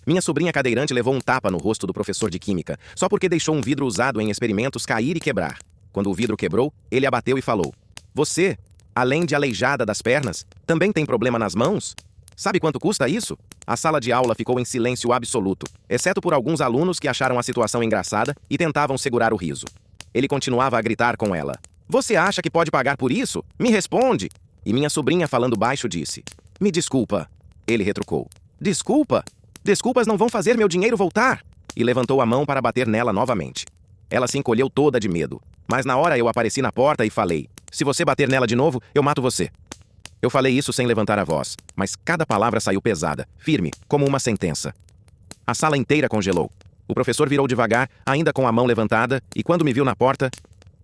Minha sobrinha cadeirante levou um tapa no rosto do professor de química, só porque deixou um vidro usado em experimentos cair e quebrar. Quando o vidro quebrou, ele abateu e falou: "Você, além de aleijada das pernas, também tem problema nas mãos? Sabe quanto custa isso?" A sala de aula ficou em silêncio absoluto, exceto por alguns alunos que acharam a situação engraçada e tentavam segurar o riso. Ele continuava a gritar com ela: "Você acha que pode pagar por isso? Me responde!" E minha sobrinha, falando baixo, disse: "Me desculpa." Ele retrucou: "Desculpa? Desculpas não vão fazer meu dinheiro voltar!" E levantou a mão para bater nela novamente. Ela se encolheu toda de medo, mas na hora eu apareci na porta e falei: "Se você bater nela de novo, eu mato você." Eu falei isso sem levantar a voz, mas cada palavra saiu pesada, firme, como uma sentença. A sala inteira congelou. O professor virou devagar, ainda com a mão levantada, e quando me viu na porta,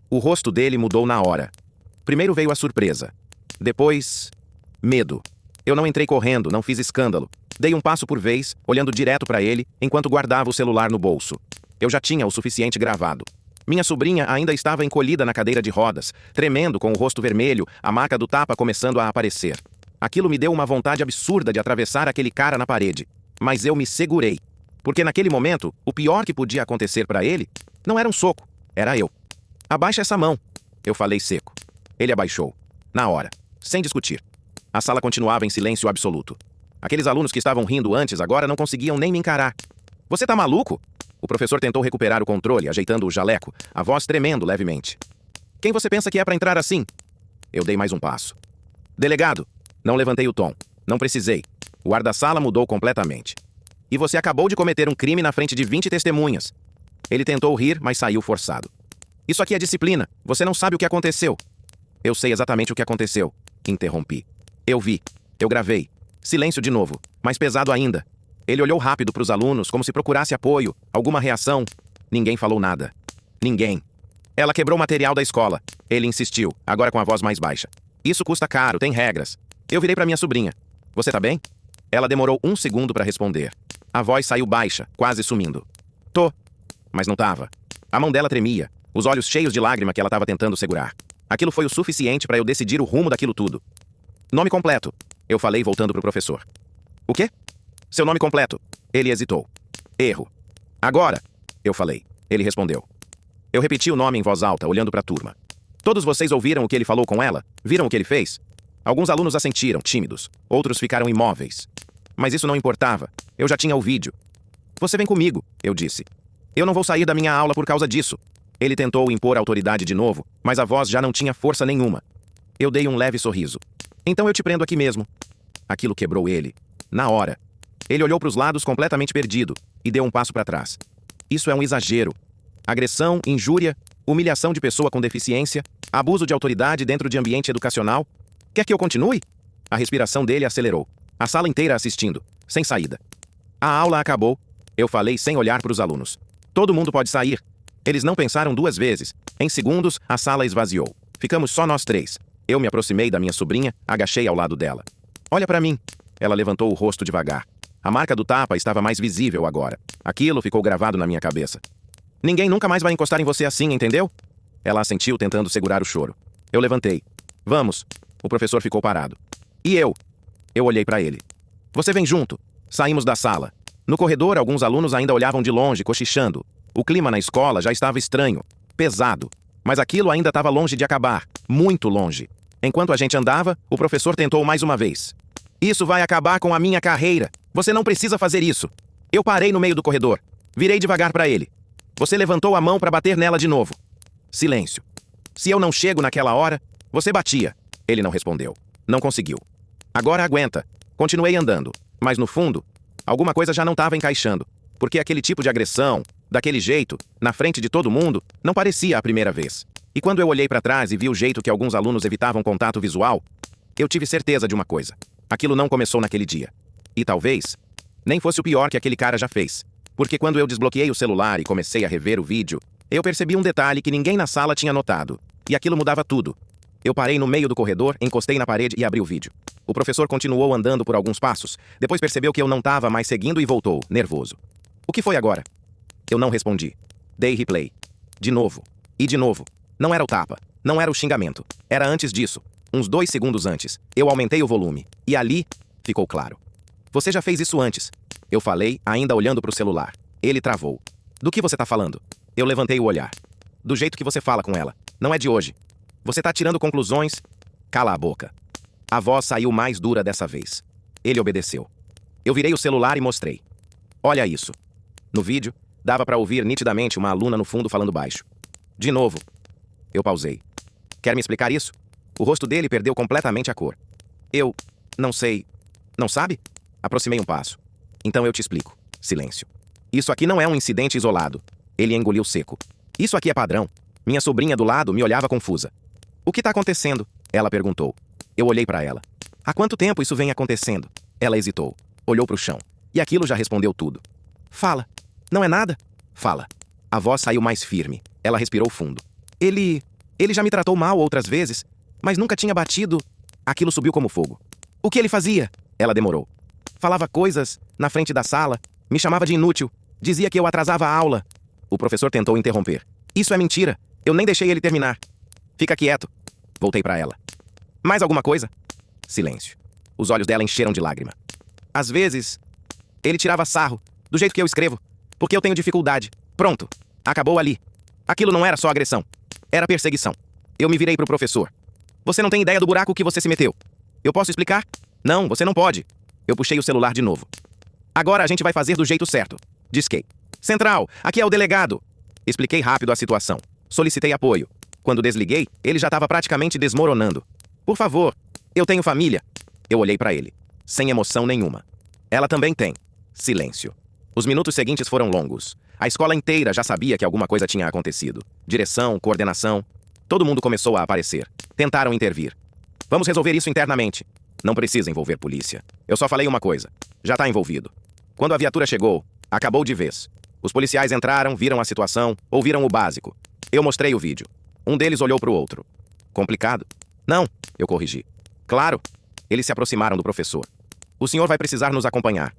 o rosto dele mudou na hora. Primeiro veio a surpresa. Depois, medo. Eu não entrei correndo, não fiz escândalo. Dei um passo por vez, olhando direto para ele, enquanto guardava o celular no bolso. Eu já tinha o suficiente gravado. Minha sobrinha ainda estava encolhida na cadeira de rodas, tremendo com o rosto vermelho, a marca do tapa começando a aparecer. Aquilo me deu uma vontade absurda de atravessar aquele cara na parede. Mas eu me segurei. Porque naquele momento, o pior que podia acontecer para ele não era um soco, era eu. "Abaixa essa mão", eu falei seco. Ele abaixou. Na hora. Sem discutir. A sala continuava em silêncio absoluto. Aqueles alunos que estavam rindo antes agora não conseguiam nem me encarar. "Você tá maluco?" O professor tentou recuperar o controle, ajeitando o jaleco, a voz tremendo levemente. "Quem você pensa que é para entrar assim?" Eu dei mais um passo. "Delegado." Não levantei o tom. Não precisei. O ar da sala mudou completamente. "E você acabou de cometer um crime na frente de 20 testemunhas." Ele tentou rir, mas saiu forçado. "Isso aqui é disciplina. Você não sabe o que aconteceu." "Eu sei exatamente o que aconteceu." Interrompi. "Eu vi. Eu gravei." Silêncio de novo, mais pesado ainda. Ele olhou rápido para os alunos, como se procurasse apoio, alguma reação. Ninguém falou nada. Ninguém. "Ela quebrou o material da escola." Ele insistiu, agora com a voz mais baixa. "Isso custa caro, tem regras." Eu virei para minha sobrinha. "Você tá bem?" Ela demorou um segundo para responder. A voz saiu baixa, quase sumindo. "Tô." Mas não tava. A mão dela tremia, os olhos cheios de lágrima que ela estava tentando segurar. Aquilo foi o suficiente para eu decidir o rumo daquilo tudo. "Nome completo." Eu falei, voltando pro professor. "O quê?" "Seu nome completo." Ele hesitou. "Erro." "Agora." Eu falei. Ele respondeu. Eu repeti o nome em voz alta, olhando para a turma. "Todos vocês ouviram o que ele falou com ela? Viram o que ele fez?" Alguns alunos assentiram, tímidos. Outros ficaram imóveis. Mas isso não importava. Eu já tinha o vídeo. "Você vem comigo", eu disse. "Eu não vou sair da minha aula por causa disso." Ele tentou impor autoridade de novo, mas a voz já não tinha força nenhuma. Eu dei um leve sorriso. "Então eu te prendo aqui mesmo." Aquilo quebrou ele. Na hora. Ele olhou para os lados completamente perdido e deu um passo para trás. Isso é um exagero. Agressão, injúria, humilhação de pessoa com deficiência, abuso de autoridade dentro de ambiente educacional. Quer que eu continue? A respiração dele acelerou. A sala inteira assistindo, sem saída. A aula acabou. Eu falei sem olhar para os alunos. Todo mundo pode sair. Eles não pensaram duas vezes. Em segundos, a sala esvaziou. Ficamos só nós três. Eu me aproximei da minha sobrinha, agachei ao lado dela. "Olha para mim." Ela levantou o rosto devagar. A marca do tapa estava mais visível agora. Aquilo ficou gravado na minha cabeça. "Ninguém nunca mais vai encostar em você assim, entendeu?" Ela assentiu, tentando segurar o choro. Eu levantei. "Vamos." O professor ficou parado. "E eu?" Eu olhei para ele. "Você vem junto." Saímos da sala. No corredor, alguns alunos ainda olhavam de longe, cochichando. O clima na escola já estava estranho, pesado. Mas aquilo ainda estava longe de acabar. Muito longe. Enquanto a gente andava, o professor tentou mais uma vez. "Isso vai acabar com a minha carreira. Você não precisa fazer isso." Eu parei no meio do corredor. Virei devagar para ele. "Você levantou a mão para bater nela de novo." Silêncio. "Se eu não chego naquela hora, você batia." Ele não respondeu. Não conseguiu. "Agora aguenta." Continuei andando. Mas no fundo, alguma coisa já não estava encaixando. Porque aquele tipo de agressão, daquele jeito, na frente de todo mundo, não parecia a primeira vez. E quando eu olhei para trás e vi o jeito que alguns alunos evitavam contato visual, eu tive certeza de uma coisa. Aquilo não começou naquele dia. E talvez nem fosse o pior que aquele cara já fez. Porque quando eu desbloqueei o celular e comecei a rever o vídeo, eu percebi um detalhe que ninguém na sala tinha notado. E aquilo mudava tudo. Eu parei no meio do corredor, encostei na parede e abri o vídeo. O professor continuou andando por alguns passos. Depois percebeu que eu não estava mais seguindo e voltou, nervoso. "O que foi agora?" Eu não respondi. Dei replay. De novo. E de novo. Não era o tapa. Não era o xingamento. Era antes disso. Uns 2 segundos antes. Eu aumentei o volume. E ali, ficou claro. "Você já fez isso antes." Eu falei, ainda olhando para o celular. Ele travou. Do que você tá falando? Eu levantei o olhar. Do jeito que você fala com ela. Não é de hoje. Você tá tirando conclusões? Cala a boca. A voz saiu mais dura dessa vez. Ele obedeceu. Eu virei o celular e mostrei. Olha isso. No vídeo, dava para ouvir nitidamente uma aluna no fundo falando baixo. De novo. Eu pausei. Quer me explicar isso? O rosto dele perdeu completamente a cor. Eu... não sei... Não sabe? Aproximei um passo. Então eu te explico. Silêncio. Isso aqui não é um incidente isolado. Ele engoliu seco. Isso aqui é padrão. Minha sobrinha do lado me olhava confusa. O que tá acontecendo? Ela perguntou. Eu olhei para ela. Há quanto tempo isso vem acontecendo? Ela hesitou. Olhou para o chão. E aquilo já respondeu tudo. Fala. Não é nada? Fala. A voz saiu mais firme. Ela respirou fundo. Ele já me tratou mal outras vezes, mas nunca tinha batido. Aquilo subiu como fogo. O que ele fazia? Ela demorou. Falava coisas na frente da sala, me chamava de inútil, dizia que eu atrasava a aula. O professor tentou interromper. Isso é mentira. Eu nem deixei ele terminar. Fica quieto. Voltei para ela. Mais alguma coisa? Silêncio. Os olhos dela encheram de lágrima. Às vezes, ele tirava sarro, do jeito que eu escrevo, porque eu tenho dificuldade. Pronto. Acabou ali. Aquilo não era só agressão. Era perseguição. Eu me virei pro professor. Você não tem ideia do buraco que você se meteu. Eu posso explicar? Não, você não pode. Eu puxei o celular de novo. Agora a gente vai fazer do jeito certo. Disquei. Central, aqui é o delegado. Expliquei rápido a situação. Solicitei apoio. Quando desliguei, ele já estava praticamente desmoronando. Por favor, eu tenho família. Eu olhei para ele. Sem emoção nenhuma. Ela também tem. Silêncio. Os minutos seguintes foram longos. A escola inteira já sabia que alguma coisa tinha acontecido. Direção, coordenação. Todo mundo começou a aparecer. Tentaram intervir. Vamos resolver isso internamente. Não precisa envolver polícia. Eu só falei uma coisa. Já tá envolvido. Quando a viatura chegou, acabou de vez. Os policiais entraram, viram a situação, ouviram o básico. Eu mostrei o vídeo. Um deles olhou pro outro. Complicado? Não, eu corrigi. Claro. Eles se aproximaram do professor. O senhor vai precisar nos acompanhar.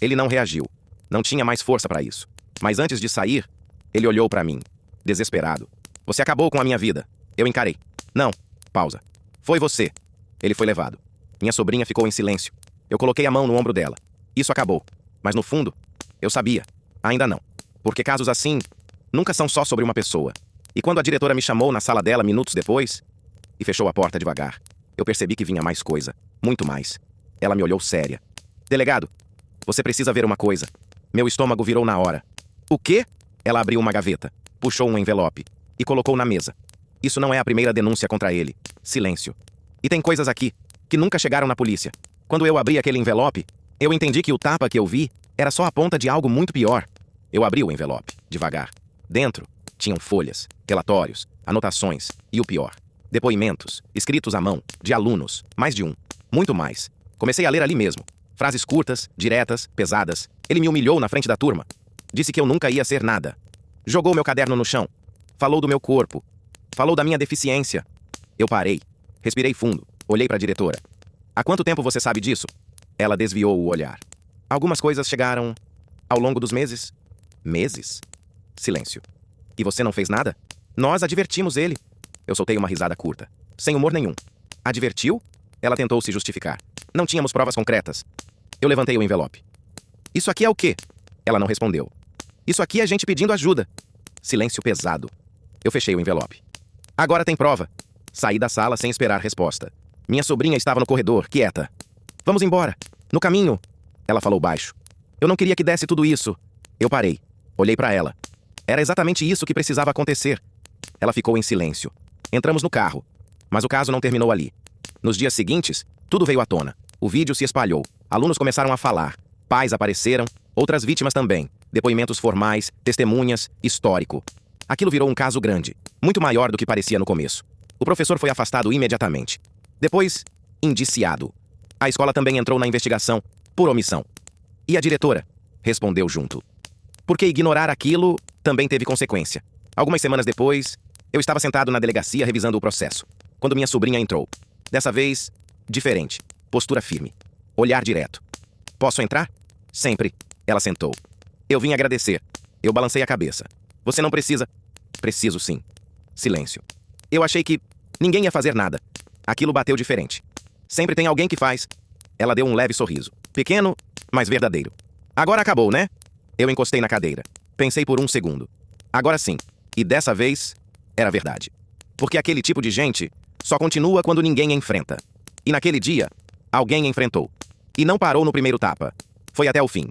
Ele não reagiu. Não tinha mais força para isso. Mas antes de sair, ele olhou para mim. Desesperado. Você acabou com a minha vida. Eu encarei. Não. Pausa. Foi você. Ele foi levado. Minha sobrinha ficou em silêncio. Eu coloquei a mão no ombro dela. Isso acabou. Mas no fundo, eu sabia. Ainda não. Porque casos assim nunca são só sobre uma pessoa. E quando a diretora me chamou na sala dela minutos depois e fechou a porta devagar, eu percebi que vinha mais coisa. Muito mais. Ela me olhou séria. Delegado, você precisa ver uma coisa. Meu estômago virou na hora. O quê? Ela abriu uma gaveta, puxou um envelope e colocou na mesa. Isso não é a primeira denúncia contra ele. Silêncio. E tem coisas aqui que nunca chegaram na polícia. Quando eu abri aquele envelope, eu entendi que o tapa que eu vi era só a ponta de algo muito pior. Eu abri o envelope, devagar. Dentro, tinham folhas, relatórios, anotações e o pior. Depoimentos, escritos à mão, de alunos, mais de um. Muito mais. Comecei a ler ali mesmo. Frases curtas, diretas, pesadas. Ele me humilhou na frente da turma. Disse que eu nunca ia ser nada. Jogou meu caderno no chão. Falou do meu corpo. Falou da minha deficiência. Eu parei. Respirei fundo. Olhei para a diretora. Há quanto tempo você sabe disso? Ela desviou o olhar. Algumas coisas chegaram ao longo dos meses. Meses? Silêncio. E você não fez nada? Nós advertimos ele. Eu soltei uma risada curta. Sem humor nenhum. Advertiu? Ela tentou se justificar. Não tínhamos provas concretas. Eu levantei o envelope. Isso aqui é o quê? Ela não respondeu. Isso aqui é gente pedindo ajuda. Silêncio pesado. Eu fechei o envelope. Agora tem prova. Saí da sala sem esperar resposta. Minha sobrinha estava no corredor, quieta. Vamos embora. No caminho. Ela falou baixo. Eu não queria que desse tudo isso. Eu parei. Olhei para ela. Era exatamente isso que precisava acontecer. Ela ficou em silêncio. Entramos no carro. Mas o caso não terminou ali. Nos dias seguintes, tudo veio à tona. O vídeo se espalhou. Alunos começaram a falar. Pais apareceram. Outras vítimas também. Depoimentos formais, testemunhas, histórico. Aquilo virou um caso grande. Muito maior do que parecia no começo. O professor foi afastado imediatamente. Depois, indiciado. A escola também entrou na investigação, por omissão. E a diretora? Respondeu junto. Porque ignorar aquilo também teve consequência. Algumas semanas depois, eu estava sentado na delegacia revisando o processo, quando minha sobrinha entrou. Dessa vez, diferente. Postura firme. Olhar direto. Posso entrar? Sempre. Ela sentou. Eu vim agradecer. Eu balancei a cabeça. Você não precisa. Preciso sim. Silêncio. Eu achei que ninguém ia fazer nada. Aquilo bateu diferente. Sempre tem alguém que faz. Ela deu um leve sorriso. Pequeno, mas verdadeiro. Agora acabou, né? Eu encostei na cadeira. Pensei por um segundo. Agora sim. E dessa vez, era verdade. Porque aquele tipo de gente só continua quando ninguém enfrenta. E naquele dia, alguém enfrentou. E não parou no primeiro tapa. Foi até o fim.